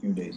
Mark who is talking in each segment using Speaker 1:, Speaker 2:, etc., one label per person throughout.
Speaker 1: few days.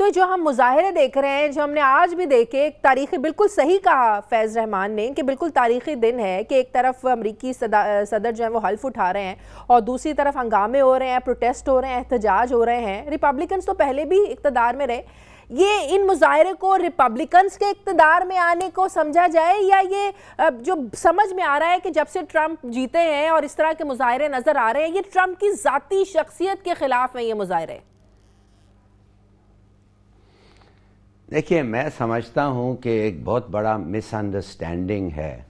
Speaker 2: تو جو ہم مظاہرے دیکھ رہے ہیں، جو ہم نے آج بھی دیکھے، ایک تاریخی، بالکل صحیح کہا فیض رحمان نے کہ بالکل تاریخی دن ہے کہ ایک طرف امریکی صدر جو ہیں وہ حلف اٹھا رہے ہیں اور دوسری طرف ہنگامے ہو رہے ہیں، پروٹیسٹ ہو رہے ہیں، احتجاج ہو رہے ہیں. ریپبلکنز تو پہلے بھی اقتدار میں رہے. یہ ان مظاہرے کو ریپبلکنز کے اقتدار میں آنے کو سمجھا جائے، یا یہ جو سمجھ میں آ رہا ہے کہ جب سے ٹرمپ جیتے ہیں اور اس طرح کے مظاہرے نظر آ رہے ہیں، یہ ٹرمپ کی ذاتی شخصیت کے خلاف ہیں یہ مظاہرے؟
Speaker 3: دیکھیے، میں سمجھتا ہوں کہ ایک بہت بڑا مس انڈرسٹینڈنگ ہے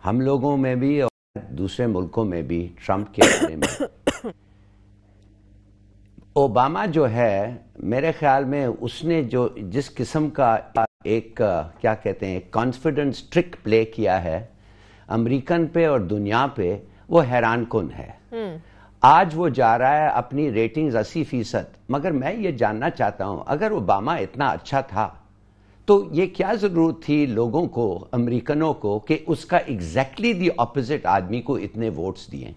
Speaker 3: ہم لوگوں میں بھی اور دوسرے ملکوں میں بھی ٹرمپ کے بارے میں. اوباما جو ہے، میرے خیال میں اس نے جو جس قسم کا ایک کیا کہتے ہیں کانفیڈنس ٹرک پلے کیا ہے امریکن پہ اور دنیا پہ، وہ حیران کن ہے. آج وہ جا رہا ہے اپنی ریٹنگز 80%، مگر میں یہ جاننا چاہتا ہوں اگر اوباما اتنا اچھا تھا تو یہ کیا ضرورت تھی لوگوں کو، امریکنوں کو، کہ اس کا ایگزیکٹلی دی اپوزٹ آدمی کو اتنے ووٹس دیے؟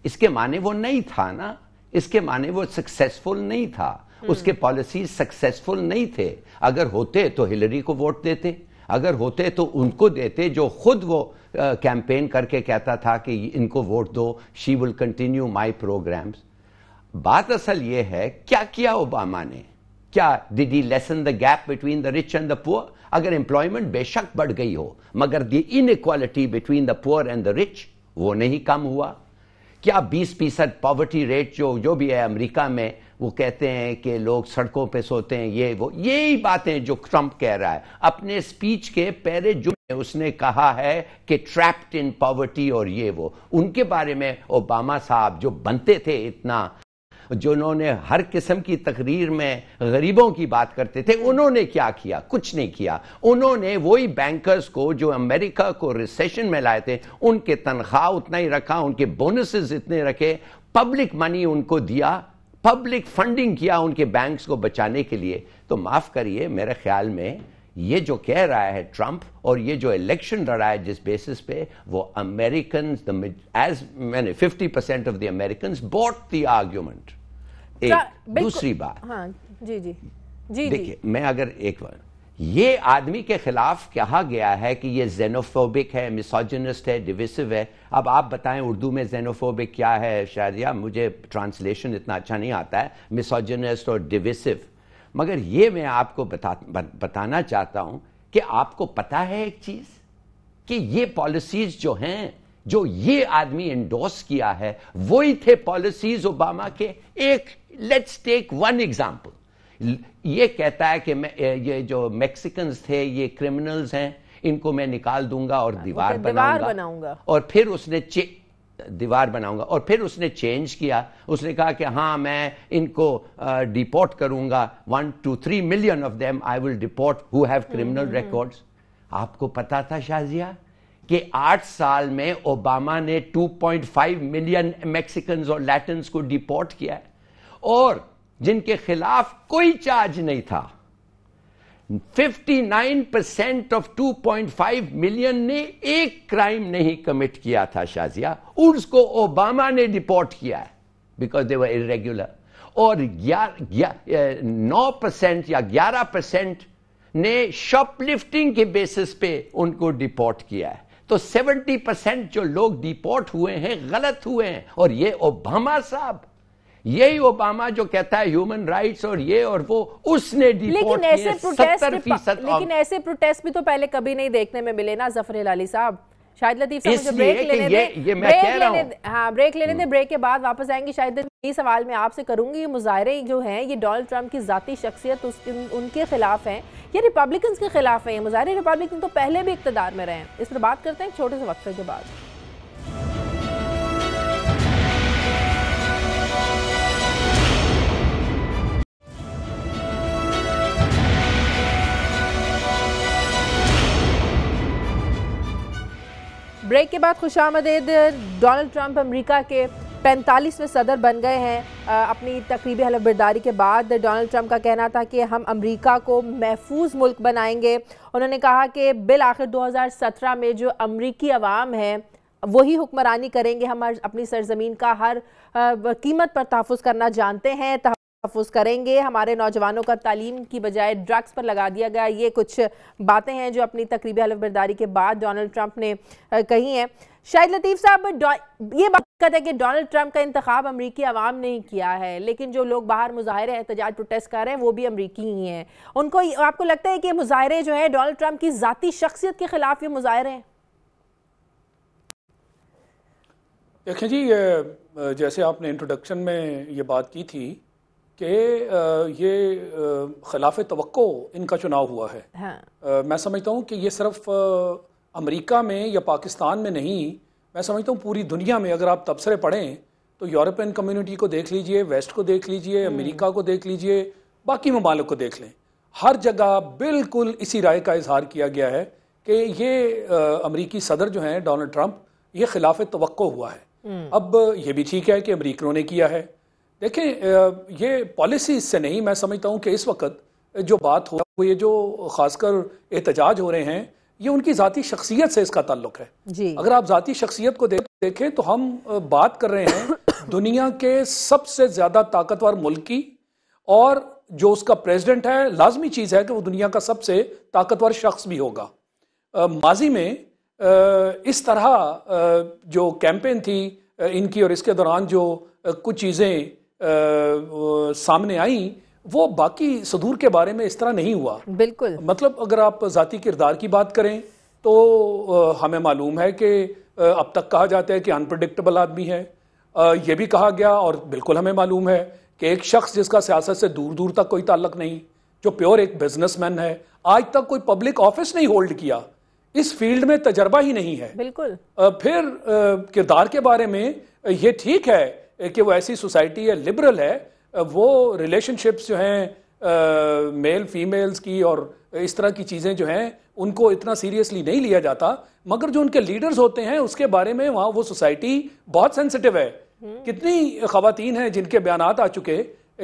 Speaker 3: اس کے معنی وہ نہیں تھا نا، اس کے معنی وہ سکسیسفل نہیں تھا، اس کے پالیسیز سکسیسفل نہیں تھے. اگر ہوتے تو ہلری کو ووٹ دیتے، اگر ہوتے تو ان کو دیتے جو خود وہ کیمپین کر کے کہتا تھا کہ ان کو ووٹ دو، she will continue my programs. بات اصل یہ ہے کیا کیا اوباما نے؟ کیا did he lessen the gap between the rich and the poor? اگر امپلائمنٹ بے شک بڑھ گئی ہو، مگر دی inequality between the poor and the rich وہ نہیں کم ہوا. کیا 20% پاورٹی ریٹ جو بھی ہے امریکہ میں، وہ کہتے ہیں کہ لوگ سڑکوں پہ سوتے ہیں، یہ وہ یہی باتیں جو ٹرمپ کہہ رہا ہے. اپنے سپیچ کے پہلے جملے اس نے کہا ہے کہ ٹریپڈ ان پاورٹی اور یہ وہ. ان کے بارے میں اوباما صاحب جو بنتے تھے اتنا، جنہوں نے ہر قسم کی تقریر میں غریبوں کی بات کرتے تھے، انہوں نے کیا کیا؟ کچھ نہیں کیا. انہوں نے وہی بینکرز کو جو امریکہ کو ریسیشن میں لائے تھے، ان کے تنخواہ اتنا ہی رکھا، ان کے بونسز اتنے رکھے، پبلک منی ان کو دیا، پبلک فنڈنگ کیا ان کے بینکس کو بچانے کے لیے. تو معاف کریے، میرے خیال میں یہ جو کہہ رہا ہے ٹرمپ اور یہ جو الیکشن لڑا ہے جس بیسس پہ، وہ امریکنز ایز میں نے 50% of the Americans bought the argument. دوسری بات، دیکھیے میں اگر ایک بار یہ آدمی کے خلاف کہا گیا ہے کہ یہ زینوفوبک ہے، میسوجنسٹ ہے، ڈیویسو ہے. اب آپ بتائیں اردو میں زینوفوبک کیا ہے شادیہ؟ مجھے ٹرانسلیشن اتنا اچھا نہیں آتا ہے، میسوجنسٹ اور ڈیویسو. مگر یہ میں آپ کو بتانا چاہتا ہوں کہ آپ کو پتا ہے ایک چیز کہ یہ پالیسیز جو ہیں، جو یہ آدمی انڈورس کیا ہے، وہی تھے پالیسیز اوباما کے. ایک لیٹس ٹیک ون ایگزامپل. یہ کہتا ہے کہ یہ جو میکسیکنز تھے یہ کرمنلز ہیں، ان کو میں نکال دوں گا اور دیوار بناؤں گا. اور پھر اس نے دیوار بناؤں گا اور پھر اس نے چینج کیا. اس نے کہا کہ ہاں میں ان کو ڈیپورٹ کروں گا، 1 to 3 million of them I will deport who have criminal records. آپ کو پتا تھا شازیہ کہ 8 سال میں اوباما نے 2.5 ملین میکسیکنز اور لیٹنز کو ڈیپورٹ کیا ہے، اور جن کے خلاف کوئی چارج نہیں تھا. 59% آف 2.5 ملین نے ایک کرائم نہیں کمٹ کیا تھا شازیہ، اس کو اوباما نے ڈیپورٹ کیا ہے بیکاز دے ور irregular. اور 9% یا 11% نے شاپ لفٹنگ کے بیسس پہ ان کو ڈیپورٹ کیا ہے. تو 70% جو لوگ ڈیپورٹ ہوئے ہیں غلط ہوئے ہیں. اور یہ اوباما صاحب، یہی اوباما جو کہتا ہے ہیومن رائٹس اور یہ اور وہ، اس نے ڈیپورٹ کیے 70%.
Speaker 2: لیکن ایسے پروٹیسٹ بھی تو پہلے کبھی نہیں دیکھنے میں ملے نا ظفر ہلالی صاحب. شاہد لطیف صاحب مجھے بریک لینے دیں. ہاں بریک لینے دیں، بریک کے بعد واپس آئیں گے. شاہد یہ سوال میں آپ سے کروں گی، یہ مظاہرے جو ہیں یہ ڈونلڈ ٹرمپ کی ذاتی شخصیت ان کے خلاف ہیں یا ریپبلکنز کے خلاف ہیں یہ مظاہرے؟ ریپبلکن تو پہلے بھی اقتدار میں رہے ہیں. اس پر بات کرتے ہیں ایک چھوٹے سے وقفے کے بعد. بریک کے بعد خوش آمدید. ڈونلڈ ٹرمپ امریکہ کے 45ویں صدر بن گئے ہیں. اپنی تقریبی حلف برداری کے بعد ڈونلڈ ٹرمپ کا کہنا تھا کہ ہم امریکہ کو محفوظ ملک بنائیں گے. انہوں نے کہا کہ بالآخر 2017 میں جو امریکی عوام ہے وہی حکمرانی کریں گے. ہم اپنی سرزمین کا ہر قیمت پر تحفظ کرنا جانتے ہیں. تحفظ کریں گے، ہمارے نوجوانوں کا تعلیم کی بجائے ڈرگز پر لگا دیا گیا. یہ کچھ باتیں ہیں جو اپنی تقریبی حلف برداری کے بعد ڈونلڈ ٹرمپ نے کہی ہیں. شاہد لطیف صاحب، یہ بات ہے کہ ڈونلڈ ٹرمپ کا انتخاب امریکی عوام نے ہی کیا ہے، لیکن جو لوگ باہر مظاہرے احتجاج پروٹیسٹ کر رہے ہیں وہ بھی امریکی ہی ہیں. ان کو آپ کو لگتا ہے کہ مظاہرے جو ہیں ڈونلڈ ٹرمپ کی ذاتی شخصیت کے خلاف یہ مظاہرے ہیں؟
Speaker 4: دیکھیں جی، جیسے آپ نے انٹروڈکشن میں یہ بات کی تھی کہ یہ خلاف توقع ان کا چناؤ ہوا ہے. میں سمجھتا ہوں کہ یہ صرف امریکہ میں یا پاکستان میں نہیں، میں سمجھتا ہوں پوری دنیا میں. اگر آپ تبصرے پڑھیں تو یورپین کمیونٹی کو دیکھ لیجئے، ویسٹ کو دیکھ لیجئے، امریکہ کو دیکھ لیجئے، باقی ممالک کو دیکھ لیں، ہر جگہ بالکل اسی رائے کا اظہار کیا گیا ہے کہ یہ امریکی صدر جو ہیں ڈونلڈ ٹرمپ، یہ خلاف توقع ہوا ہے. اب یہ بھی ٹھیک ہے کہ امریکنوں نے کیا ہے. دیکھیں، یہ پالیسی سے نہیں، میں سمجھتا ہوں کہ اس وقت جو بات ہو رہی ہے، یہ جو خاص کر احتجاج ہو رہے ہیں، یہ ان کی ذاتی شخصیت سے اس کا تعلق ہے. اگر آپ ذاتی شخصیت کو دیکھیں تو ہم بات کر رہے ہیں دنیا کے سب سے زیادہ طاقتور ملک کی، اور جو اس کا پریزیڈنٹ ہے، لازمی چیز ہے کہ وہ دنیا کا سب سے طاقتور شخص بھی ہوگا. ماضی میں اس طرح جو کیمپین تھی ان کی، اور اس کے دوران جو کچھ چیزیں سامنے آئیں، وہ باقی صدور کے بارے میں اس طرح نہیں ہوا.
Speaker 2: بالکل.
Speaker 4: مطلب اگر آپ ذاتی کردار کی بات کریں تو ہمیں معلوم ہے کہ اب تک کہا جاتا ہے کہ انپریڈکٹیبل آدمی ہے. یہ بھی کہا گیا، اور بالکل ہمیں معلوم ہے کہ ایک شخص جس کا سیاست سے دور دور تک کوئی تعلق نہیں، جو پیور ایک بزنس مین ہے، آج تک کوئی پبلک آفس نہیں ہولڈ کیا، اس فیلڈ میں تجربہ ہی نہیں ہے. بالکل. پھر کردار کے بارے میں یہ ٹھیک ہے کہ وہ ایسی سوسائٹی ہے، لبرل ہے، وہ ریلیشن شپس جو ہیں میل فیمیلز کی اور اس طرح کی چیزیں جو ہیں ان کو اتنا سیریسلی نہیں لیا جاتا. مگر جو ان کے لیڈرز ہوتے ہیں اس کے بارے میں وہاں وہ سوسائٹی بہت سینسٹیو ہے. کتنی خواتین ہیں جن کے بیانات آ چکے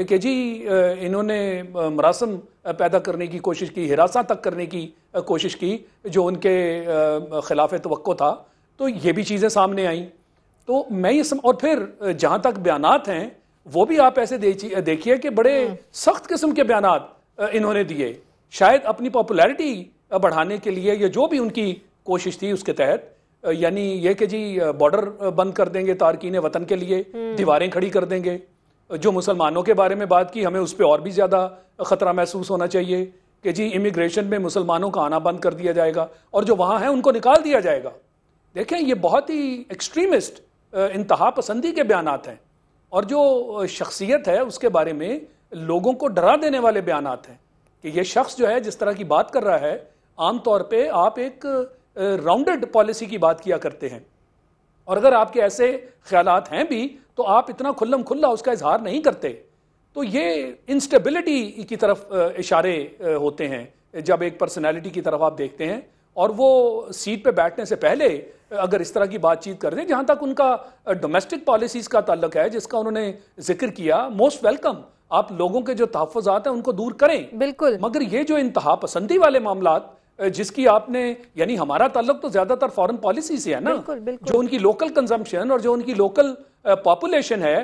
Speaker 4: کہ جی انہوں نے مراسم پیدا کرنے کی کوشش کی، ہراساں تک کرنے کی کوشش کی جو ان کے خلاف توقع تھا. تو یہ بھی چیزیں سامنے آئیں. تو میں یہ اور پھر جہاں تک بیانات ہیں وہ بھی آپ ایسے دیکھیے کہ بڑے سخت قسم کے بیانات انہوں نے دیے، شاید اپنی پاپولیرٹی بڑھانے کے لیے یا جو بھی ان کی کوشش تھی اس کے تحت. یعنی یہ کہ جی بارڈر بند کر دیں گے تارکین وطن کے لیے، دیواریں کھڑی کر دیں گے. جو مسلمانوں کے بارے میں بات کی، ہمیں اس پہ اور بھی زیادہ خطرہ محسوس ہونا چاہیے کہ جی امیگریشن میں مسلمانوں کا آنا بند کر دیا جائے گا اور جو وہاں ہیں ان کو نکال دیا جائے گا. دیکھیں یہ بہت ہی ایکسٹریمسٹ، انتہا پسندی کے بیانات ہیں، اور جو شخصیت ہے اس کے بارے میں لوگوں کو ڈرا دینے والے بیانات ہیں کہ یہ شخص جو ہے جس طرح کی بات کر رہا ہے، عام طور پہ آپ ایک راؤنڈڈ پالیسی کی بات کیا کرتے ہیں، اور اگر آپ کے ایسے خیالات ہیں بھی تو آپ اتنا کھلم کھلا اس کا اظہار نہیں کرتے. تو یہ انسٹیبلٹی کی طرف اشارے ہوتے ہیں جب ایک پرسنالٹی کی طرف آپ دیکھتے ہیں، اور وہ سیٹ پہ بیٹھنے سے پہلے اگر اس طرح کی بات چیت کر دیں. جہاں تک ان کا ڈومیسٹک پالیسیز کا تعلق ہے جس کا انہوں نے ذکر کیا، موسٹ ویلکم. آپ لوگوں کے جو تحفظات ہیں ان کو دور کریں. بالکل. مگر یہ جو انتہا پسندی والے معاملات جس کی آپ نے، یعنی ہمارا تعلق تو زیادہ تر فارن پالیسی سے ہے نا، جو ان کی لوکل کنزمپشن اور جو ان کی لوکل پاپولیشن ہے،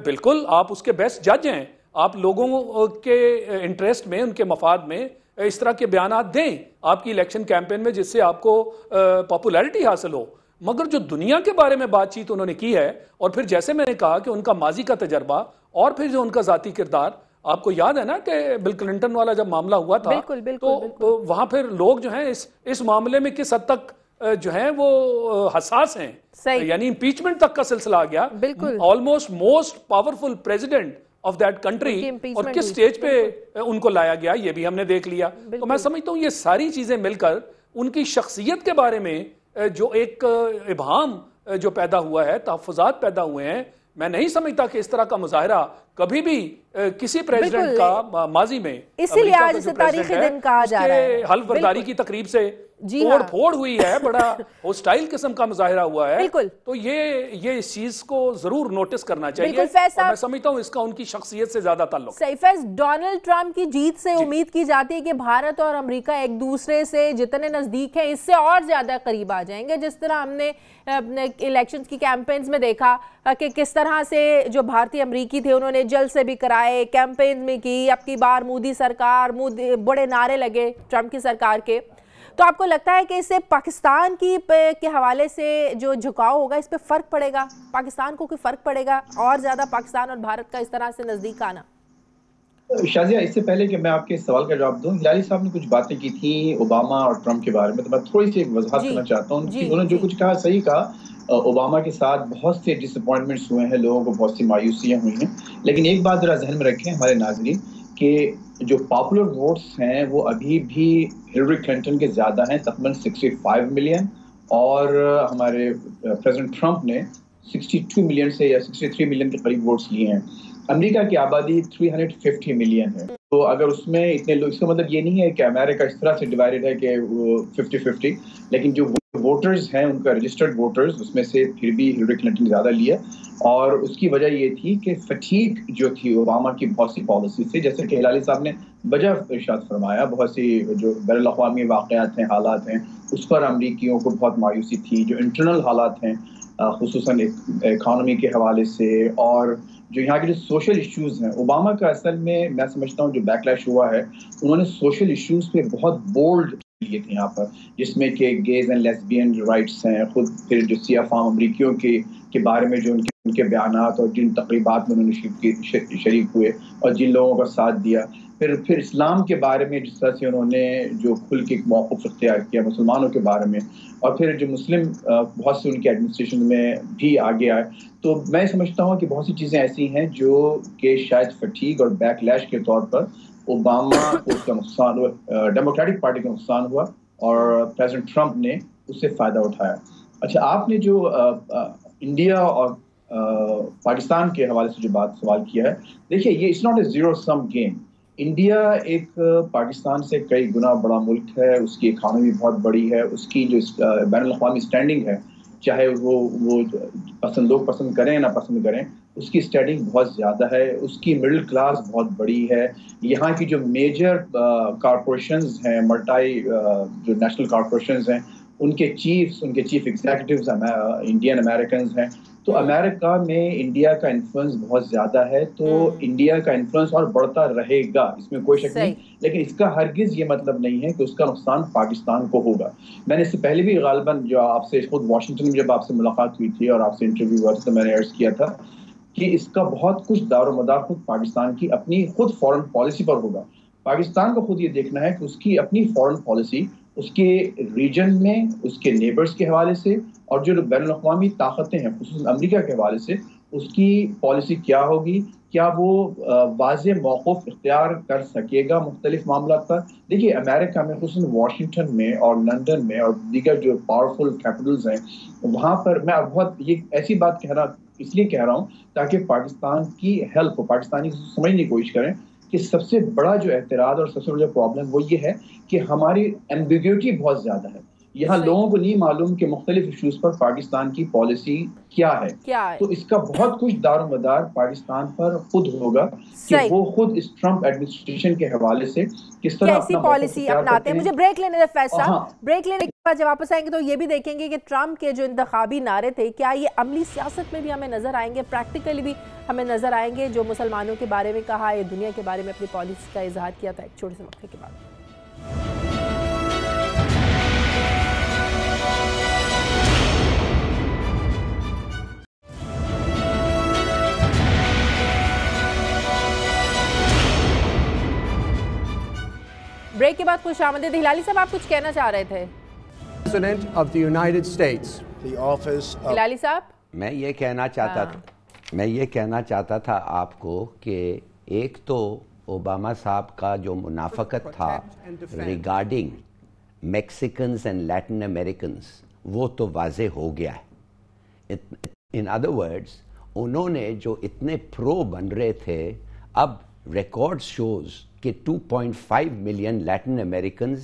Speaker 4: بالکل آپ اس کے بیسٹ جج ہیں. آپ لوگوں کے انٹرسٹ میں، ان کے مفاد میں اس طرح کے بیانات دیں آپ کی الیکشن کیمپین میں جس سے آپ کو پاپولیرٹی حاصل ہو. مگر جو دنیا کے بارے میں بات چیت انہوں نے کی ہے، اور پھر جیسے میں نے کہا کہ ان کا ماضی کا تجربہ اور پھر جو ان کا ذاتی کردار، آپ کو یاد ہے نا کہ بل کلنٹن والا جب معاملہ ہوا تھا، تو وہاں پھر لوگ جو ہیں اس معاملے میں کس حد تک جو ہیں وہ حساس ہیں. یعنی امپیچمنٹ تک کا سلسلہ آ گیا. Almost most powerful president of that country, اور کس سٹیج پہ ان کو لایا گیا یہ بھی ہم نے دیکھ لیا. تو میں سمجھتا ہوں یہ ساری چیزیں مل کر ان کی شخصیت کے بارے میں جو ایک ابہام جو پیدا ہوا ہے، تحفظات پیدا ہوئے ہیں. میں نہیں سمجھتا کہ اس طرح کا مظاہرہ کبھی بھی کسی پریزیڈنٹ کا ماضی میں،
Speaker 2: اسی لیے آج اسے تاریخی دن کہا جا رہا ہے،
Speaker 4: حلف برداری کی تقریب سے توڑ پھوڑ ہوئی ہے, بڑا ہوسٹائل قسم کا مظاہرہ ہوا ہے, تو یہ اس چیز کو ضرور نوٹس کرنا چاہیے, اور میں سمجھتا ہوں اس کا ان کی شخصیت سے زیادہ تعلق.
Speaker 2: صحیح فیض, ڈونلڈ ٹرمپ کی جیت سے امید کی جاتی ہے کہ بھارت اور امریکہ ایک دوسرے سے جتنے نزدیک ہیں اس سے اور زیادہ قریب آ جائیں گے, جس طرح ہم نے الیکشنز کی کیمپینز میں دیکھا کہ کس طرح سے جو بھارتی امریکی تھے انہوں نے جلد سے بھی کرائے, کیمپین میں کی, اب کی بار مودی سرکار, بڑے نعرے لگے ٹرمپ کی سرکار کے. تو آپ کو لگتا ہے کہ اس سے پاکستان کے حوالے سے جو جھکاؤ ہوگا اس پہ فرق پڑے گا, پاکستان کو کوئی فرق پڑے گا اور زیادہ پاکستان اور بھارت کا اس طرح سے نزدیک آنا؟
Speaker 1: شازیہ, اس سے پہلے کہ میں آپ کے سوال کا جواب دوں, ہلالی صاحب نے کچھ باتیں کی تھیں اوباما اور ٹرمپ کے بارے میں, تو میں تھوڑی سی وضاحت کرنا چاہتا ہوں. انہوں نے جو کچھ کہا صحیح کہا. اوباما کے ساتھ بہت سے ڈس اپوائنٹمنٹس ہوئے ہیں, لوگوں کو بہت سی مایوسیاں ہوئی ہیں, لیکن ایک بات ذرا ذہن میں رکھیں ہمارے ناظرین کہ جو پاپولر ووٹس ہیں وہ ابھی بھی ہلری کلنٹن کے زیادہ ہیں, تقریباً 65 ملین, اور ہمارے پریزیڈنٹ ٹرمپ نے 62 ملین سے یا 63 ملین کے قریب ووٹس لیے ہیں. امریکہ کی آبادی 350 ملین ہے, تو اگر اس میں اتنے لوگ, اس کا مطلب یہ نہیں ہے کہ امریکہ اس طرح سے ڈیوائیڈڈ ہے کہ وہ 50-50, لیکن جو ووٹرز ہیں ان کا رجسٹرڈ ووٹرز اس میں سے پھر بھی ہلری کلنٹن نے زیادہ لیا, اور اس کی وجہ یہ تھی کہ فٹیگ جو تھی اوباما کی بہت سی پالیسی سے, جیسے کہ ہلالی صاحب نے وجہ ارشاد فرمایا, بہت سی جو بین الاقوامی واقعات ہیں, حالات ہیں, اس پر امریکیوں کو بہت مایوسی تھی. جو انٹرنل حالات ہیں خصوصاً اکانومی کے حوالے سے, اور جو یہاں کے جو سوشل ایشوز ہیں, اوباما کا اصل میں سمجھتا ہوں جو بیک لیش ہوا ہے, انہوں نے سوشل ایشوز پہ بہت بولڈ لیے تھے یہاں پر, جس میں کہ گیز اینڈ لیسبین رائٹس ہیں, خود پھر جو سیاہ فام امریکیوں کے بارے میں جو ان کے بیانات اور جن تقریبات میں انہوں نے شریک ہوئے اور جن لوگوں کا ساتھ دیا, پھر اسلام کے بارے میں جس طرح سے انہوں نے جو کھل کے ایک موقف اختیار کیا مسلمانوں کے بارے میں, اور پھر جو مسلم بہت سے ان کے ایڈمنسٹریشن میں بھی آگے آئے. تو میں سمجھتا ہوں کہ بہت سی چیزیں ایسی ہیں جو کہ شاید فٹیگ اور بیک لیش کے طور پر اوباما کو اس کا نقصان ہوا, ڈیموکریٹک پارٹی کا نقصان ہوا, اور پریزیڈنٹ ٹرمپ نے اس سے فائدہ اٹھایا. اچھا, آپ نے جو انڈیا اور پاکستان کے حوالے سے جو سوال کیا ہے, دیکھیے یہ it's not a zero sum game. India ایک پاکستان سے کئی گنا بڑا ملک ہے, اس کی اکانومی بہت بڑی ہے, اس کی جو بین الاقوامی اسٹینڈنگ ہے, چاہے وہ لوگ پسند کریں یا نہ پسند کریں, اس کی اسٹینڈنگ بہت زیادہ ہے, اس کی مڈل کلاس بہت بڑی ہے. یہاں کی جو میجر کارپوریشنز ہیں, ملٹائی جو نیشنل کارپوریشنز ہیں, ان کے چیف ایگزیکٹوز انڈین امریکنز ہیں. تو امریکہ میں انڈیا کا انفلوئنس بہت زیادہ ہے, تو انڈیا کا انفلوئنس اور بڑھتا رہے گا, اس میں کوئی شک نہیں, لیکن اس کا ہرگز یہ مطلب نہیں ہے کہ اس کا نقصان پاکستان کو ہوگا. میں نے اس سے پہلے بھی غالباً جو آپ سے خود واشنگٹن میں جب آپ سے ملاقات ہوئی تھی اور آپ سے انٹرویو ہوا تھا تو میں نے عرض کیا تھا کہ اس کا بہت کچھ دار و مدار خود پاکستان کی اپنی خود فورن پالیسی پر ہوگا. پاکستان کو خود یہ دیکھنا ہے کہ اس کی اپنی فورن پالیسی اس کے ریجن میں, اس کے نیبرز کے حوالے سے, اور جو بین الاقوامی طاقتیں ہیں خصوصاً امریکہ کے حوالے سے, اس کی پالیسی کیا ہوگی, کیا وہ واضح موقف اختیار کر سکے گا مختلف معاملات پر. دیکھیے امریکہ میں خصوصاً واشنگٹن میں اور لندن میں اور دیگر جو پاورفل کیپٹلز ہیں, وہاں پر میں بہت یہ ایسی بات اس لیے کہہ رہا ہوں تاکہ پاکستان کی ہیلپ ہو, پاکستانی سمجھنے کی کوشش کریں کہ سب سے بڑا جو اعتراض اور سب سے بڑا پرابلم وہ یہ ہے کہ ہماری ایمبیگوٹی بہت زیادہ ہے. یہاں لوگوں کو نہیں معلوم کہ مختلف ایشوز پر پاکستان کی پالیسی کیا ہے, تو اس کا بہت کچھ دار و مدار پاکستان پر خود ہوگا کہ وہ خود اس ٹرمپ ایڈمنسٹریشن کے حوالے سے کس طرح
Speaker 2: کیسی پالیسی اپناتے ہیں. مجھے بریک لینے دیں فیض صاحب, بریک لینے کے بعد جب واپس آئیں گے تو یہ بھی دیکھیں گے کہ ٹرمپ کے جو انتخابی نعرے تھے کیا یہ عملی سیاست میں بھی ہمیں نظر آئیں گے, پریکٹیکلی بھی ہمیں نظر آئیں گے. جو مسلمانوں کے بارے میں کہا, یہ دنیا کے بارے میں اپنی پالیسی کا اظہار کیا تھا. ایک چھوٹے سے وقفے کے بعد بریک کے بعد خوش آمدید. ہلالی صاحب آپ کچھ کہنا چاہ رہے تھے.
Speaker 5: President of the United States. The office of
Speaker 2: Hilali صاحب,
Speaker 3: میں یہ کہنا چاہتا تھا آپ کو کہ ایک تو اوباما صاحب کا جو منافقت تھا ریگارڈنگ میکسیکنز اینڈ لیٹن امریکنز, وہ تو واضح ہو گیا ہے. ان ادر ورڈز انہوں نے جو اتنے پرو بن رہے تھے, اب ریکارڈ شوز کہ 2.5 ملین لیٹن امریکنز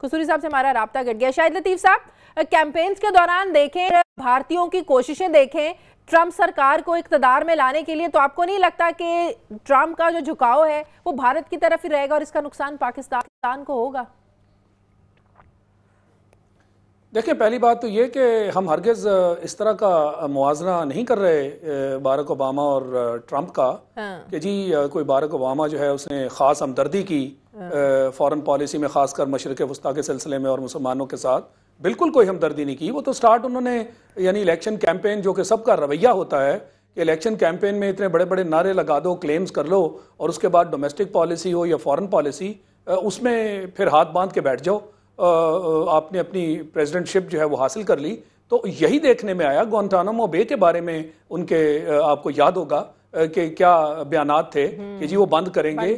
Speaker 2: قصوری صاحب سے ہمارا رابطہ کٹ گیا. شاہد لطیف صاحب, کیمپینز کے دوران دیکھیں, بھارتیوں کی کوششیں دیکھیں ٹرمپ سرکار کو اقتدار میں لانے کے لیے, تو آپ کو نہیں لگتا کہ ٹرمپ کا جو جھکاؤ ہے وہ بھارت کی طرف ہی رہے گا اور اس کا نقصان پاکستان کو ہوگا؟
Speaker 4: دیکھیں, پہلی بات تو یہ کہ ہم ہرگز اس طرح کا موازنہ نہیں کر رہے باراک اوباما اور ٹرمپ کا کہ جی کوئی باراک اوباما جو ہے اس نے خاص ہمدردی کی فارن پالیسی میں, خاص کر مشرق وسطیٰ کے سلسلے میں اور مسلمانوں کے ساتھ. بالکل کوئی ہمدردی نہیں کی. وہ تو سٹارٹ انہوں نے یعنی الیکشن کیمپین, جو کہ سب کا رویہ ہوتا ہے کہ الیکشن کیمپین میں اتنے بڑے بڑے نعرے لگا دو, کلیمز کر لو, اور اس کے بعد ڈومیسٹک پالیسی ہو یا فارن پالیسی, اس میں پھر ہاتھ باندھ کے بیٹھ جاؤ. آپ نے اپنی پریزیڈنٹ شپ جو ہے وہ حاصل کر لی. تو یہی دیکھنے میں آیا. گوانتانامو بے کے بارے میں ان کے, آپ کو یاد ہوگا کہ کیا بیانات تھے کہ جی وہ بند کریں گے,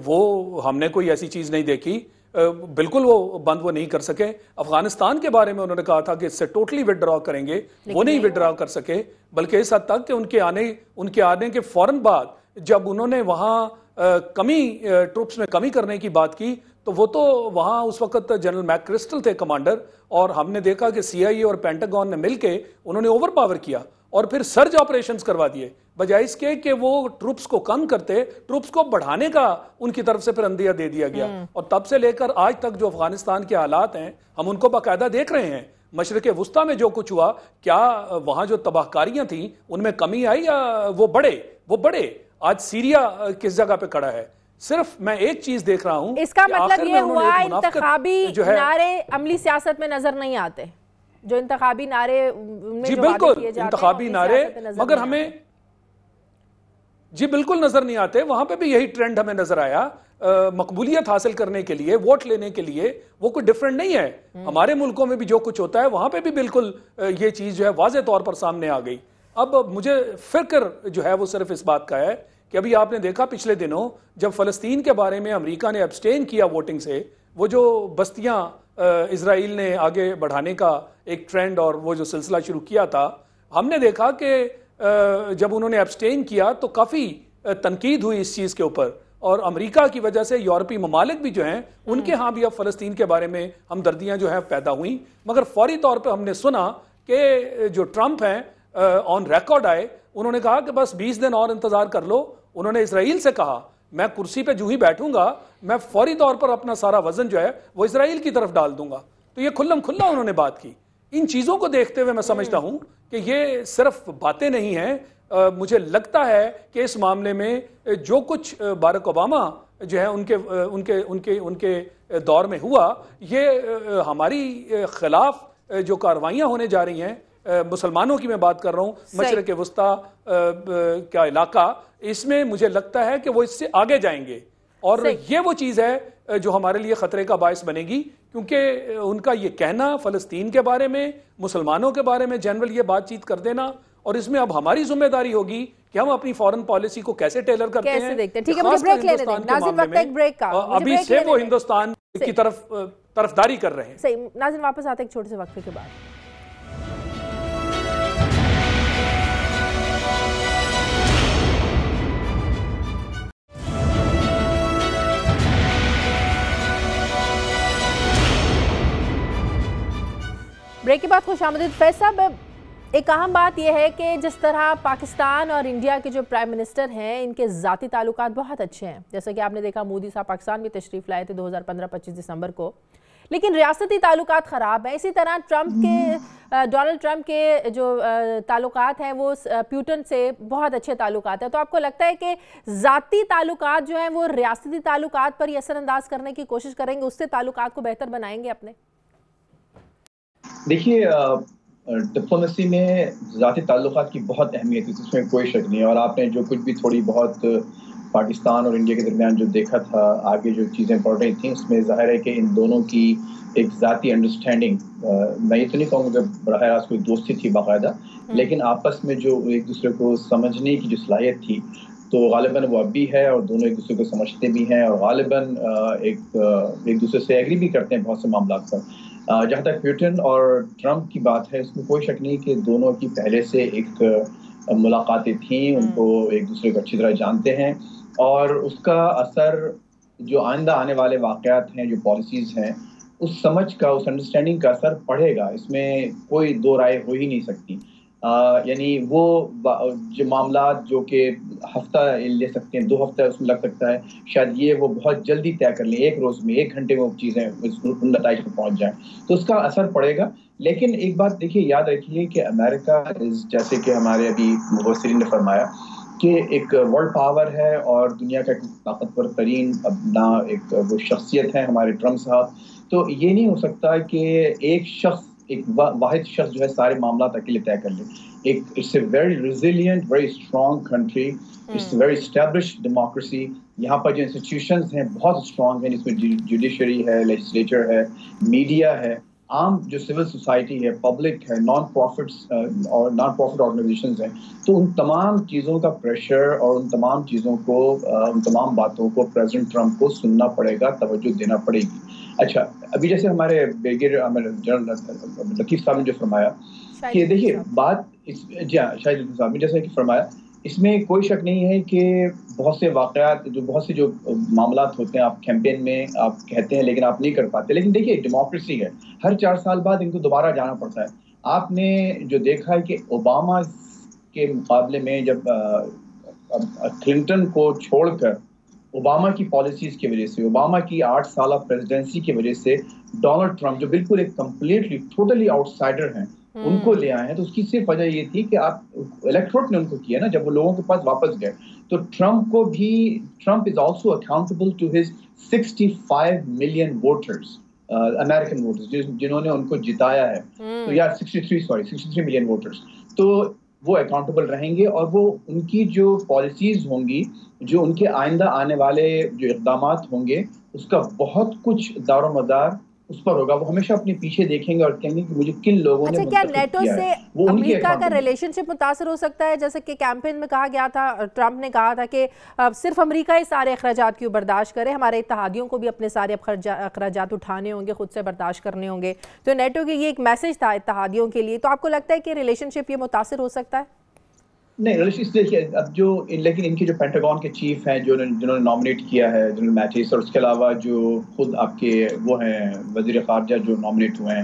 Speaker 4: وہ ہم نے کوئی ایسی چیز نہیں دیکھی. بالکل وہ بند وہ نہیں کر سکے. افغانستان کے بارے میں انہوں نے کہا تھا کہ اس سے ٹوٹلی وڈرا کریں گے, وہ نہیں وڈرا کر سکے, بلکہ اس حد تک کہ ان کے آنے کے فوراً بعد جب انہوں نے وہاں ٹروپس میں کمی کرنے کی بات کی, تو وہ تو وہاں اس وقت جنرل میک کرسٹل تھے کمانڈر, اور ہم نے دیکھا کہ سی آئی اے اور پینٹاگون نے مل کے انہوں نے اوور پاور کیا اور پھر سرج آپریشنز کروا دیے, بجائے اس کے کہ وہ ٹروپس کو کم کرتے, ٹروپس کو بڑھانے کا ان کی طرف سے پھر اندیہ دے دیا گیا. اور تب سے لے کر آج تک جو افغانستان کے حالات ہیں ہم ان کو باقاعدہ دیکھ رہے ہیں. مشرق وسطیٰ میں جو کچھ ہوا, کیا وہاں جو تباہ کاریاں تھیں ان میں کمی آئی یا وہ بڑھے؟ آج سیریا کس جگہ پہ کھڑا ہے؟ صرف میں ایک چیز دیکھ رہا ہوں,
Speaker 2: اس کا مطلب یہ ہوا انتخابی نعرے عملی سیاست میں نظر نہیں آتے, جو انتخابی نعرے
Speaker 4: جی بالکل انتخابی نعرے, مگر ہمیں جی بالکل نظر نہیں آتے. وہاں پہ بھی یہی ٹرینڈ ہمیں نظر آیا. مقبولیت حاصل کرنے کے لیے, ووٹ لینے کے لیے, وہ کوئی ڈیفرنٹ نہیں ہے. ہمارے ملکوں میں بھی جو کچھ ہوتا ہے وہاں پہ بھی بالکل یہ چیز جو ہے واضح طور پر سامنے آ گئی. اب مجھے فکر جو ہے وہ صرف اس بات کا ہے کہ ابھی آپ نے دیکھا پچھلے دنوں جب فلسطین کے بارے میں امریکہ نے ابسٹین کیا ووٹنگ سے, وہ جو بستیاں اسرائیل نے آگے بڑھانے کا ایک ٹرینڈ اور وہ جو سلسلہ شروع کیا تھا, ہم نے دیکھا کہ جب انہوں نے ابسٹین کیا تو کافی تنقید ہوئی اس چیز کے اوپر, اور امریکہ کی وجہ سے یورپی ممالک بھی جو ہیں ان کے ہاں بھی اب فلسطین کے بارے میں ہمدردیاں جو ہیں پیدا ہوئیں. مگر فوری طور پہ ہم نے سنا کہ جو ٹرمپ ہیں آن ریکارڈ آئے, انہوں نے کہا کہ بس 20 دن اور انتظار کر لو. انہوں نے اسرائیل سے کہا میں کرسی پہ جو ہی بیٹھوں گا میں فوری طور پر اپنا سارا وزن جو ہے وہ اسرائیل کی طرف ڈال دوں گا. تو یہ کھلم کھلا انہوں نے بات کی. ان چیزوں کو دیکھتے ہوئے میں سمجھتا ہوں کہ یہ صرف باتیں نہیں ہیں. مجھے لگتا ہے کہ اس معاملے میں جو کچھ باراک اوباما جو ہے ان کے دور میں ہوا, یہ ہماری خلاف جو کارروائیاں ہونے جا رہی ہیں, مسلمانوں کی میں بات کر رہا ہوں, مشرق وسطیٰ کا علاقہ, اس میں مجھے لگتا ہے کہ وہ اس سے آگے جائیں گے, اور یہ وہ چیز ہے جو ہمارے لیے خطرے کا باعث بنے گی, کیونکہ ان کا یہ کہنا فلسطین کے بارے میں, مسلمانوں کے بارے میں جنرل یہ بات چیت کر دینا, اور اس میں اب ہماری ذمہ داری ہوگی کہ ہم اپنی فارن پالیسی کو کیسے ٹیلر کرتے ہیں.
Speaker 2: ٹھیک ہے, مجھے بریک لینے دیں ناظرین, وقت ایک بریک کا,
Speaker 4: ابھی سے وہ ہندوستان کی طرفداری کر رہے ہیں.
Speaker 2: صحیح ناظرین, واپس آتے ایک چھوٹے سے وقفے کے بعد. بریک کے بعد خوش آمدید. فیض صاحب, ایک اہم بات یہ ہے کہ جس طرح پاکستان اور انڈیا کے جو پرائم منسٹر ہیں ان کے ذاتی تعلقات بہت اچھے ہیں, جیسا کہ آپ نے دیکھا مودی صاحب پاکستان میں تشریف لائے تھے 2015-25 دسمبر کو, لیکن ریاستی تعلقات خراب ہیں. اسی طرح ڈونلڈ ٹرمپ کے جو تعلقات ہیں وہ پیوٹن سے بہت اچھے تعلقات ہیں. تو آپ کو لگتا ہے کہ ذاتی تعلقات جو ہیں وہ ریاستی تعلقات پر ہی اثر انداز کرنے کی کوشش کریں گے, اس سے تعلقات کو بہتر بنائیں گے اپنے؟
Speaker 1: دیکھیے, ڈپلومیسی میں ذاتی تعلقات کی بہت اہمیت ہے, اس میں کوئی شک نہیں ہے. اور آپ نے جو کچھ بھی تھوڑی بہت پاکستان اور انڈیا کے درمیان جو دیکھا تھا, آگے جو چیزیں پڑ رہی تھیں, اس میں ظاہر ہے کہ ان دونوں کی ایک ذاتی انڈرسٹینڈنگ, میں یہ تو نہیں کہوں گا کہ براہ راست کوئی دوستی تھی باقاعدہ, لیکن آپس میں جو ایک دوسرے کو سمجھنے کی جو صلاحیت تھی تو غالباً وہ اب بھی ہے, اور دونوں ایک دوسرے کو سمجھتے بھی ہیں, اور غالباً ایک دوسرے سے ایگری بھی کرتے ہیں بہت سے معاملات پر. جہاں تک پیوٹن اور ٹرمپ کی بات ہے, اس میں کوئی شک نہیں کہ دونوں کی پہلے سے ایک ملاقاتیں تھیں, ان کو ایک دوسرے کو اچھی طرح جانتے ہیں, اور اس کا اثر جو آئندہ آنے والے واقعات ہیں, جو پالیسیز ہیں, اس سمجھ کا اس انڈرسٹینڈنگ کا اثر پڑے گا، اس میں کوئی دو رائے ہو ہی نہیں سکتی. یعنی وہ جو معاملات جو کہ ہفتہ لے سکتے ہیں، 2 ہفتہ اس میں لگ سکتا ہے، شاید یہ وہ بہت جلدی طے کر لیں، 1 روز میں 1 گھنٹے میں وہ چیزیں ان نتائج پہ پہنچ جائیں، تو اس کا اثر پڑے گا. لیکن ایک بات دیکھیے، یاد رکھیے کہ امریکہ جیسے کہ ہمارے ابھی مبصرین نے فرمایا کہ ایک ورلڈ پاور ہے اور دنیا کا ایک طاقتور ترین اپنا ایک وہ شخصیت ہے ہمارے ٹرمپ صاحب. تو یہ نہیں ہو سکتا کہ ایک شخص، ایک واحد شخص جو ہے سارے معاملات اکیلے طے کر لے. It's a very resilient, very strong country, it's very established democracy. یہاں پر جو انسٹیٹیوشنز ہیں بہت اسٹرانگ ہیں، جس میں جوڈیشری ہے، لیجسلیچر ہے، میڈیا ہے، عام جو سول سوسائٹی ہے، پبلک ہے، نان پروفٹس اور نان پروفٹ آرگنائزیشنز ہیں. تو ان تمام چیزوں کا پریشر اور ان تمام چیزوں کو، ان تمام باتوں کو پریزیڈنٹ ٹرمپ کو سننا پڑے گا، توجہ دینا پڑے گی. اچھا، ابھی جیسے ہمارے جنرل لطیف صاحب نے جو فرمایا کہ دیکھیے بات جی ہاں، شاہد صاحب نے جیسے کہ فرمایا، اس میں کوئی شک نہیں ہے کہ بہت سے واقعات، بہت سے جو معاملات ہوتے ہیں، آپ کیمپین میں آپ کہتے ہیں لیکن آپ نہیں کر پاتے. لیکن دیکھیے ڈیموکریسی ہے، ہر 4 سال بعد ان کو دوبارہ جانا پڑتا ہے. آپ نے جو دیکھا ہے کہ اوباما کے مقابلے میں جب کلنٹن کو چھوڑ کر اوباما کی پالیسیز کی وجہ سے، اوباما کی 8 سالہ پریزیڈنسی کی وجہ سے ڈونلڈ ٹرمپ جو بالکل ایک کمپلیٹلی ٹوٹلی آؤٹ سائڈر ہیں ان کو لے آئے ہیں. تو اس کی صرف وجہ یہ تھی کہ آپ الیکٹوریٹ نے ان کو کیا نا، جب وہ لوگوں کے پاس واپس گئے. تو ٹرمپ کو بھی، Trump is also accountable to his 65 million voters, American voters جنہوں نے ان کو جتایا ہے. تو یا 63 ملین ووٹرز. تو وہ اکاؤنٹیبل رہیں گے، اور وہ ان کی جو پالیسیز ہوں گی، جو ان کے آئندہ آنے والے جو اقدامات ہوں گے، اس کا بہت کچھ دار و مدار اس پر ہوگا. وہ ہمیشہ اپنے پیچھے دیکھیں گے اور کہیں گے کہ مجھے کن لوگوں نے
Speaker 2: منتخب کیا ہے. وہ امریکہ کا ریلیشن شپ متاثر ہو سکتا ہے، جیسے کہ کیمپین میں کہا گیا تھا، ٹرمپ نے کہا تھا کہ صرف امریکہ ہی سارے اخراجات کیوں برداشت کرے، ہمارے اتحادیوں کو بھی اپنے سارے اخراجات اٹھانے ہوں گے، خود سے برداشت کرنے ہوں گے. تو نیٹو کے یہ ایک میسج تھا اتحادیوں کے لیے. تو آپ کو لگتا ہے کہ ریلیشن شپ یہ متاثر ہو سکتا ہے؟
Speaker 1: نہیں، ریلیشن دیکھیے اب جو، لیکن ان کے جو پینٹاگون کے چیف ہیں جنہوں نے نامنیٹ کیا ہے جنرل میٹس، اور اس کے علاوہ جو خود آپ کے وہ ہیں وزیر خارجہ جو نامنیٹ ہوئے ہیں،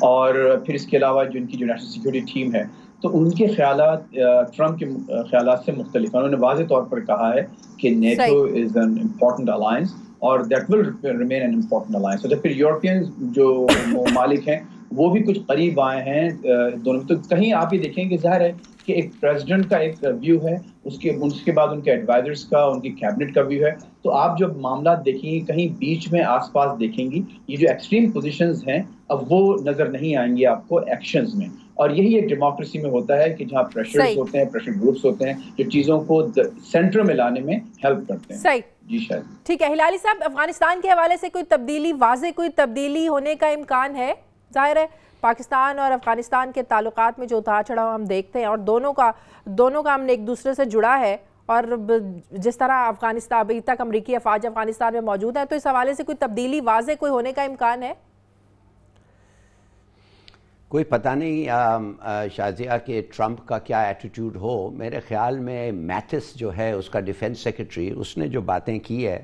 Speaker 1: اور پھر اس کے علاوہ جو ان کی جو نیشنل سیکورٹی ٹیم ہے، تو ان کے خیالات ٹرمپ کے خیالات سے مختلف ہیں. انہوں نے واضح طور پر کہا ہے کہ NATO is an important alliance اور that will remain an important alliance. اور پھر یورپین جو ممالک ہیں وہ بھی کچھ قریب آئے ہیں دونوں. تو کہیں آپ یہ دیکھیں کہ ظاہر ہے کہ ایک پریزیڈنٹ کا ایک ویو ہے، اس کے بعد ان کے ایڈوائزرز کا، ان کی کیبنٹ کا ویو ہے. تو آپ جب معاملات دیکھیں گی کہیں بیچ میں آس پاس دیکھیں گی، یہ جو ایکسٹریم پوزیشنز ہیں اب وہ نظر نہیں آئیں گی آپ کو ایکشنز میں. اور یہی ایک ڈیموکریسی میں ہوتا ہے کہ جہاں پریشرز ہوتے ہیں، پریشر گروپس ہوتے ہیں جو چیزوں کو سینٹر میں لانے میں ہیلپ کرتے ہیں.
Speaker 2: صحیح
Speaker 1: جی شاید
Speaker 2: ٹھیک ہے. ہلالی صاحب، افغانستان کے حوالے سے کوئی تبدیلی، واضح کوئی تبدیلی ہونے کا امکان ہے؟ ظاہر ہے پاکستان اور افغانستان کے تعلقات میں جو اتار چڑھاؤ ہم دیکھتے ہیں، اور دونوں کا ہم نے ایک دوسرے سے جڑا ہے، اور جس طرح افغانستان ابھی تک امریکی افواج افغانستان میں موجود ہیں، تو اس حوالے سے کوئی تبدیلی واضح کوئی ہونے کا امکان ہے؟
Speaker 3: کوئی پتہ نہیں شازیہ کہ ٹرمپ کا کیا ایٹیٹیوڈ ہو. میرے خیال میں میٹس جو ہے اس کا ڈیفنس سیکرٹری، اس نے جو باتیں کی ہے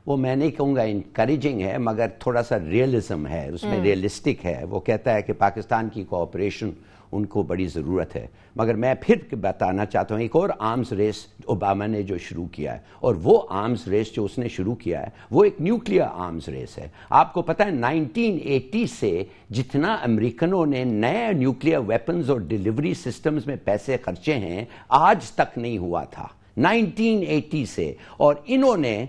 Speaker 3: وہ میں نہیں کہوں گا انکریجنگ ہے، مگر تھوڑا سا ریئلزم ہے اس میں، ریئلسٹک ہے. وہ کہتا ہے کہ پاکستان کی کوآپریشن ان کو بڑی ضرورت ہے. مگر میں پھر بتانا چاہتا ہوں ایک اور آرمز ریس اوباما نے جو شروع کیا ہے، اور وہ آرمز ریس جو اس نے شروع کیا ہے وہ ایک نیوکلیئر آرمز ریس ہے. آپ کو پتہ ہے 1980 سے جتنا امریکنوں نے نئے نیوکلیئر ویپنز اور ڈیلیوری سسٹمز میں پیسے خرچے ہیں آج تک نہیں ہوا تھا 1980 سے. اور انہوں نے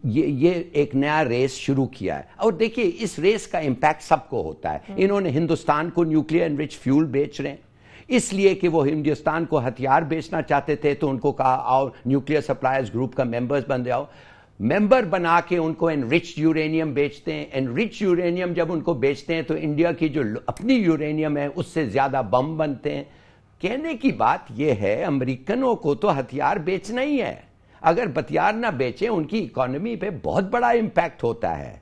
Speaker 3: یہ ایک نیا ریس شروع کیا ہے. اور دیکھیے اس ریس کا امپیکٹ سب کو ہوتا ہے. انہوں نے ہندوستان کو نیوکلیئر انرچ فیول بیچ رہے ہیں اس لیے کہ وہ ہندوستان کو ہتھیار بیچنا چاہتے تھے، تو ان کو کہا آؤ نیوکلیئر سپلائرز گروپ کا ممبرز بن جاؤ. ممبر بنا کے ان کو انرچ یورینیم بیچتے ہیں. انرچ یورینیم جب ان کو بیچتے ہیں تو انڈیا کی جو اپنی یورینیم ہے اس سے زیادہ بم بنتے ہیں. کہنے کی بات یہ ہے امریکنوں کو تو ہتھیار بیچنا ہی ہے. اگر ہتھیار نہ بیچیں ان کی اکانومی پہ بہت بڑا امپیکٹ ہوتا ہے.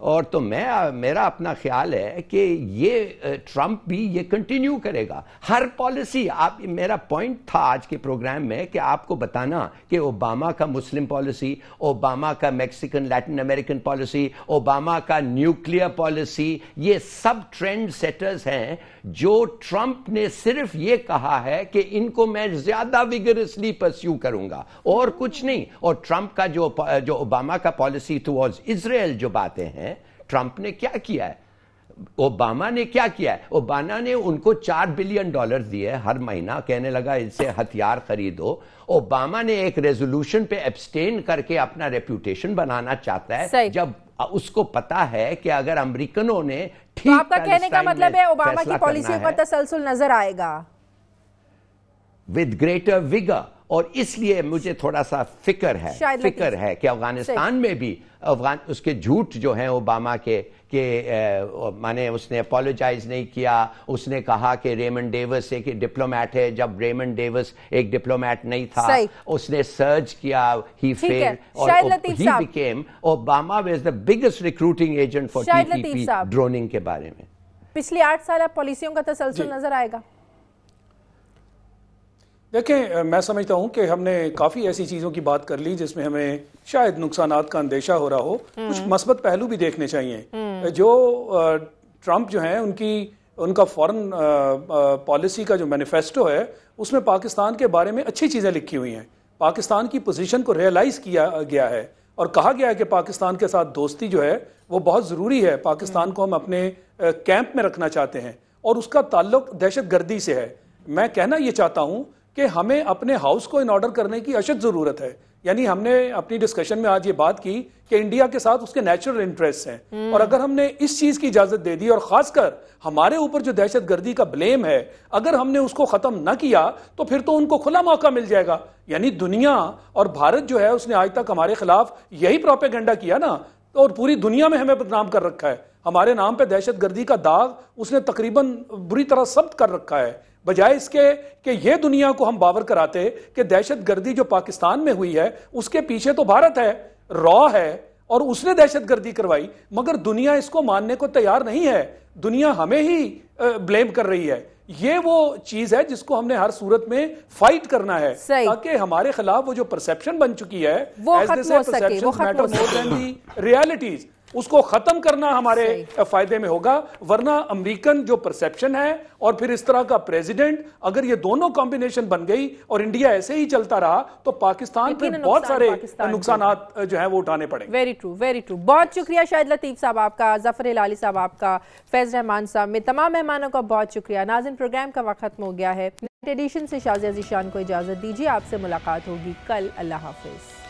Speaker 3: اور تو میرا اپنا خیال ہے کہ یہ ٹرمپ بھی یہ کنٹینیو کرے گا ہر پالیسی. میرا پوائنٹ تھا آج کے پروگرام میں کہ آپ کو بتانا کہ اوباما کا مسلم پالیسی, اوباما کا Mexican Latin American policy, Obama کا نیوکلیئر پالیسی, یہ سب ٹرینڈ سیٹرز ہیں جو ٹرمپ نے صرف یہ کہا ہے کہ ان کو میں زیادہ ویگرسلی پرسیو کروں گا اور کچھ نہیں. اور ٹرمپ کا جو اوباما کا پالیسی ٹوارڈز اسرائیل جو باتیں ہیں, ٹرمپ نے کیا کیا ہے, اوباما نے کیا کیا ہے؟ اوباما نے ان کو $4 بلین دیے ہر مہینہ, کہنے لگا ان سے ہتھیار خریدو. اوباما نے ایک ریزولوشن پہ ایبسٹین کر کے اپنا ریپیوٹیشن بنانا چاہتا ہے جب اس کو پتا ہے کہ اگر امریکنوں نے
Speaker 2: تو آپ کا کہنے کا مطلب ہے اوباما کی پالیسیوں کا تسلسل نظر آئے گا
Speaker 3: with greater vigor. اور اس لیے مجھے تھوڑا سا فکر ہے کہ افغانستان میں بھی اس کے جھوٹ جو ہیں اوباما کے کہ مانے اس نے اپولوجائز نہیں کیا, اس نے کہا کہ ریمنڈ ڈیوس ایک ڈپلومیٹ ہے جب ریمنڈ ڈیوس ایک ڈپلومیٹ نہیں تھا, اس نے سرچ کیا, he failed, اور he became Obama was the biggest recruiting agent for TTP ڈروننگ کے بارے میں.
Speaker 2: پچھلی 8 سال پالیسیوں کا تسلسل نظر آئے گا.
Speaker 4: دیکھیں, میں سمجھتا ہوں کہ ہم نے کافی ایسی چیزوں کی بات کر لی جس میں ہمیں شاید نقصانات کا اندیشہ ہو رہا ہو. کچھ مثبت پہلو بھی دیکھنے چاہیے. جو ٹرمپ جو ہیں ان کا فورن پالیسی کا جو مینیفیسٹو ہے اس میں پاکستان کے بارے میں اچھی چیزیں لکھی ہوئی ہیں. پاکستان کی پوزیشن کو ریئلائز کیا گیا ہے اور کہا گیا ہے کہ پاکستان کے ساتھ دوستی جو ہے وہ بہت ضروری ہے. پاکستان کو ہم اپنے کیمپ میں رکھنا چاہتے ہیں اور اس کا تعلق دہشت گردی سے ہے. میں کہنا یہ چاہتا ہوں کہ ہمیں اپنے ہاؤس کو ان آرڈر کرنے کی اشد ضرورت ہے. یعنی ہم نے اپنی ڈسکشن میں آج یہ بات کی کہ انڈیا کے ساتھ اس کے نیچرل انٹریسٹ ہیں اور اگر ہم نے اس چیز کی اجازت دے دی اور خاص کر ہمارے اوپر جو دہشت گردی کا بلیم ہے اگر ہم نے اس کو ختم نہ کیا تو پھر تو ان کو کھلا موقع مل جائے گا. یعنی دنیا اور بھارت جو ہے اس نے آج تک ہمارے خلاف یہی پروپیگنڈا کیا نا, اور پوری دنیا میں ہمیں بدنام کر رکھا ہے. ہمارے نام پہ دہشت گردی کا داغ اس نے تقریباً بری طرح ثبت کر رکھا ہے, بجائے اس کے کہ یہ دنیا کو ہم باور کراتے کہ دہشت گردی جو پاکستان میں ہوئی ہے اس کے پیچھے تو بھارت ہے, را ہے اور اس نے دہشت گردی کروائی. مگر دنیا اس کو ماننے کو تیار نہیں ہے, دنیا ہمیں ہی بلیم کر رہی ہے. یہ وہ چیز ہے جس کو ہم نے ہر صورت میں فائٹ کرنا ہے تاکہ ہمارے خلاف وہ جو پرسیپشن بن چکی ہے ریالٹیز اس کو ختم کرنا ہمارے فائدے میں ہوگا. ورنہ امریکن جو پرسیپشن ہے اور پھر اس طرح کا پریزیڈنٹ اگر یہ دونوں کمبینیشن بن گئی اور انڈیا ایسے ہی چلتا رہا تو پاکستان پہ بہت سارے نقصانات جو ہیں وہ اٹھانے پڑیں.
Speaker 2: Very true, very true. بہت شکریہ شاہد لطیف صاحب آپ کا, ظفر ہلالی صاحب آپ کا, فیض رحمان صاحب, میں تمام مہمانوں کا بہت شکریہ. ناظرین, پروگرام کا وقت ختم ہو گیا ہے. ایڈیشن سے شازیہ ذیشان کو اجازت دیجیے, آپ سے ملاقات ہوگی کل. اللہ حافظ.